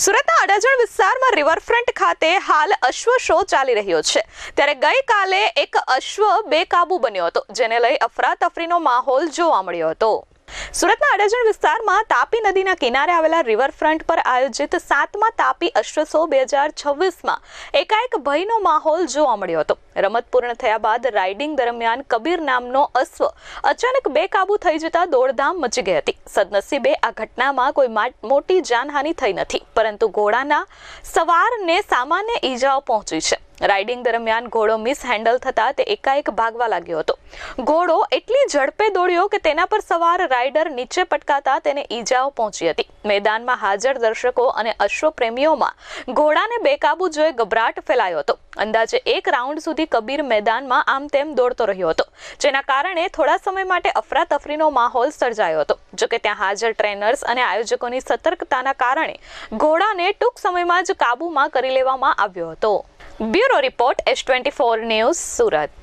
સુરતના અડાજણ વિસ્તારમાં રિવરફ્રન્ટ ખાતે હાલ અશ્વ શો ચાલી રહ્યો છે ત્યારે ગઈકાલે એક અશ્વ બેકાબુ બન્યો હતો જેને લઈ અફરાતફરીનો માહોલ જોવા મળ્યો હતો। સુરતના અડાજણ વિસ્તારમાં તાપી નદીના કિનારે આવેલા રિવરફ્રન્ટ પર આયોજિત 7મા તાપી અશ્વ શો 2026માં એકાએક ભયનો માહોલ જોવા મળ્યો હતો। રમત પૂર્ણ થયા બાદ રાઇડિંગ દરમિયાન કબીર નામનો અશ્વ અચાનક બેકાબુ થઈ જતા દોડધામ મચી ગઈ હતી। સદનસીબે આ ઘટનામાં કોઈ મોટી જાનહાનિ થઈ નથી, પરંતુ ઘોડાના સવારને સામાન્ય ઈજાઓ પહોંચી છે। રાઇડિંગ દરમિયાન ઘોડો મિસ હેન્ડલ થતા તે એકાએક ભાગવા લાગ્યો હતો। ઘોડો એટલી ઝડપે દોડ્યો કે તેના પર સવાર રાઇડર નીચે પટકાતા તેને ઈજાઓ પહોંચી હતી। મેદાનમાં હાજર દર્શકો અને અશ્વપ્રેમીઓમાં ઘોડાને બેકાબુ જોઈ ગભરાટ ફેલાયો હતો। અંદાજે 1 રાઉન્ડ સુધી કબીર મેદાનમાં આમ તેમ દોડતો રહ્યો હતો, જેના કારણે થોડા સમય માટે અફરાતફરીનો માહોલ સર્જાયો હતો। જોકે ત્યાં હાજર ટ્રેનર્સ અને આયોજકોની સતર્કતાના કારણે ઘોડાને ટૂંક સમયમાં જ કાબૂમાં કરી લેવામાં આવ્યો હતો। Bureau report S24 news Surat.